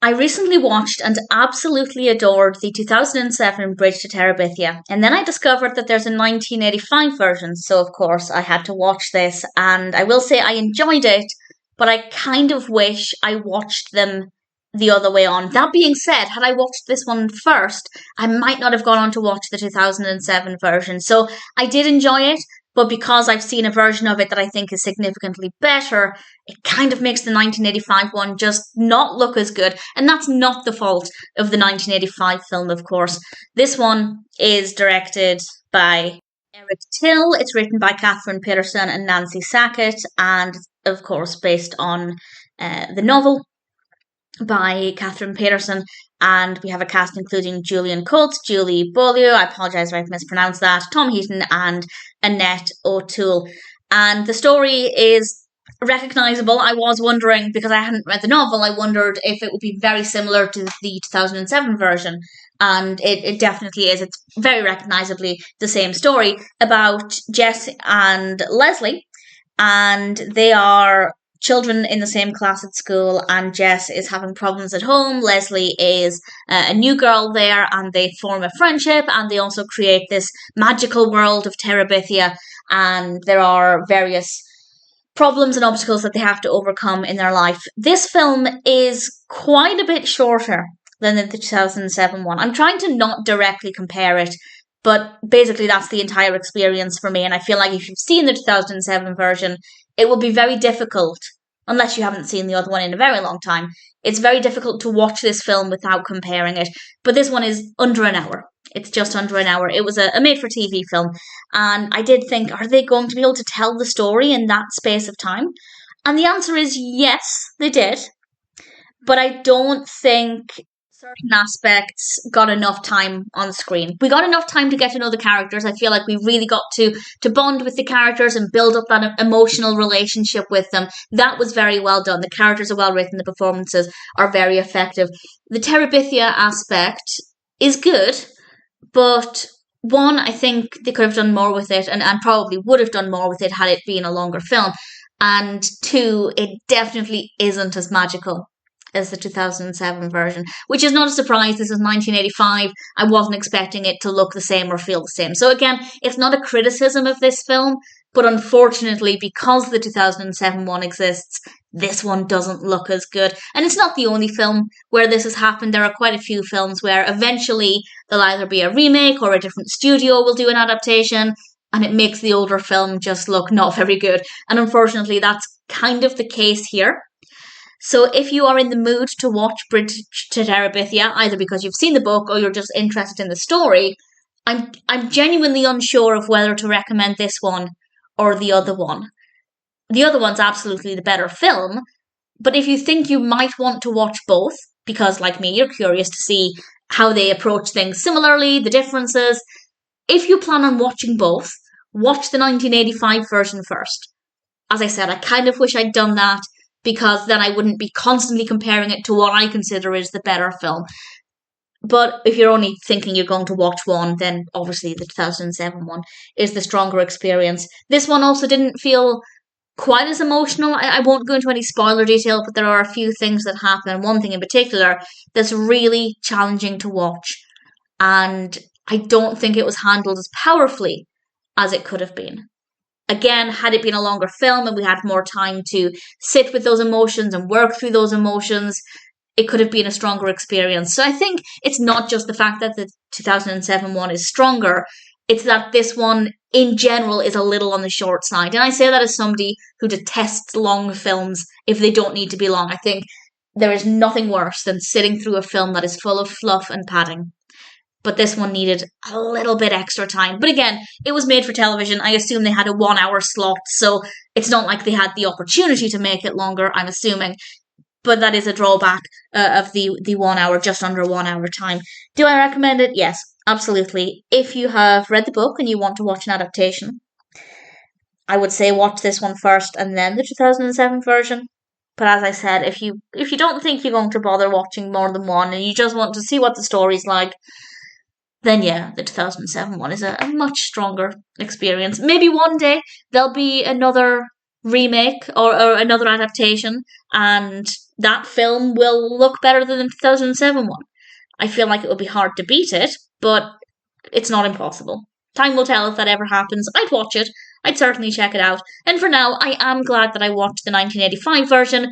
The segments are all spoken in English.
I recently watched and absolutely adored the 2007 Bridge to Terabithia, and then I discovered that there's a 1985 version, so of course I had to watch this, and I will say I enjoyed it, but I kind of wish I watched them the other way on. That being said, had I watched this one first, I might not have gone on to watch the 2007 version, so I did enjoy it, but because I've seen a version of it that I think is significantly better, it kind of makes the 1985 one just not look as good. And that's not the fault of the 1985 film, of course. This one is directed by Eric Till. It's written by Katherine Paterson and Nancy Sackett, and of course based on the novel by Katherine Paterson. And we have a cast including Julian Coutts, Julie Beaulieu, I apologise if I've mispronounced that, Tom Heaton and Annette O'Toole. And the story is recognisable. I was wondering, because I hadn't read the novel, I wondered if it would be very similar to the 2007 version. And it definitely is. It's very recognisably the same story about Jess and Leslie. And they are children in the same class at school, and Jess is having problems at home. Leslie is a new girl there, and they form a friendship, and they also create this magical world of Terabithia, and there are various problems and obstacles that they have to overcome in their life. This film is quite a bit shorter than the 2007 one. I'm trying to not directly compare it, but basically that's the entire experience for me, and I feel like if you've seen the 2007 version, it will be very difficult, unless you haven't seen the other one in a very long time, it's very difficult to watch this film without comparing it. But this one is under an hour. It's just under an hour. It was a made-for-TV film, and I did think, are they going to be able to tell the story in that space of time? And the answer is yes, they did. But I don't think certain aspects got enough time on screen. We got enough time to get to know the characters. I feel like we really got to bond with the characters and build up that emotional relationship with them. That was very well done. The characters are well written. The performances are very effective. The Terabithia aspect is good, but one, I think they could have done more with it, and probably would have done more with it had it been a longer film. And two, it definitely isn't as magical as the 2007 version, which is not a surprise. This is 1985. I wasn't expecting it to look the same or feel the same. So again, it's not a criticism of this film, but unfortunately, because the 2007 one exists, this one doesn't look as good. And it's not the only film where this has happened. There are quite a few films where eventually there'll either be a remake or a different studio will do an adaptation, and it makes the older film just look not very good. And unfortunately, that's kind of the case here. So if you are in the mood to watch Bridge to Terabithia, either because you've seen the book or you're just interested in the story, I'm genuinely unsure of whether to recommend this one or the other one. The other one's absolutely the better film, but if you think you might want to watch both, because like me, you're curious to see how they approach things similarly, the differences, if you plan on watching both, watch the 1985 version first. As I said, I kind of wish I'd done that, because then I wouldn't be constantly comparing it to what I consider is the better film. But if you're only thinking you're going to watch one, then obviously the 2007 one is the stronger experience. This one also didn't feel quite as emotional. I won't go into any spoiler detail, but there are a few things that happen, and one thing in particular that's really challenging to watch. And I don't think it was handled as powerfully as it could have been. Again, had it been a longer film and we had more time to sit with those emotions and work through those emotions, it could have been a stronger experience. So I think it's not just the fact that the 2007 one is stronger, it's that this one in general is a little on the short side. And I say that as somebody who detests long films if they don't need to be long. I think there is nothing worse than sitting through a film that is full of fluff and padding. But this one needed a little bit extra time. But again, it was made for television. I assume they had a 1 hour slot, so it's not like they had the opportunity to make it longer, I'm assuming. But that is a drawback of the 1 hour, just under 1 hour time. Do I recommend it? Yes, absolutely. If you have read the book and you want to watch an adaptation, I would say watch this one first and then the 2007 version. But as I said, if you don't think you're going to bother watching more than one and you just want to see what the story's like, then yeah, the 2007 one is a much stronger experience. Maybe one day there'll be another remake or another adaptation, and that film will look better than the 2007 one. I feel like it would be hard to beat it, but it's not impossible. Time will tell if that ever happens. I'd watch it. I'd certainly check it out. And for now, I am glad that I watched the 1985 version.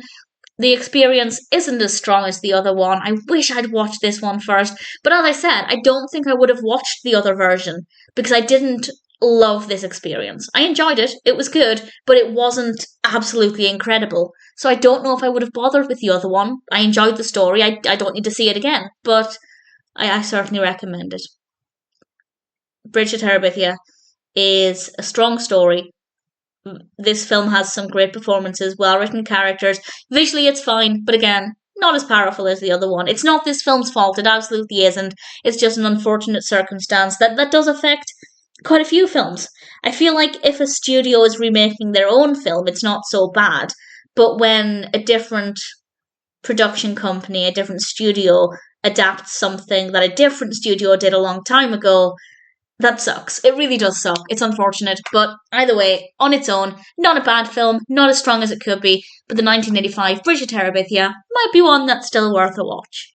The experience isn't as strong as the other one. I wish I'd watched this one first. But as I said, I don't think I would have watched the other version because I didn't love this experience. I enjoyed it. It was good, but it wasn't absolutely incredible. So I don't know if I would have bothered with the other one. I enjoyed the story. I don't need to see it again, but I certainly recommend it. Bridget Terabithia is a strong story. This film has some great performances, well written characters. Visually, it's fine, but again, not as powerful as the other one. It's not this film's fault, it absolutely isn't. It's just an unfortunate circumstance that does affect quite a few films. I feel like if a studio is remaking their own film, it's not so bad. But when a different production company, a different studio adapts something that a different studio did a long time ago, that sucks. It really does suck. It's unfortunate, but either way, on its own, not a bad film, not as strong as it could be, but the 1985 Bridget Terabithia might be one that's still worth a watch.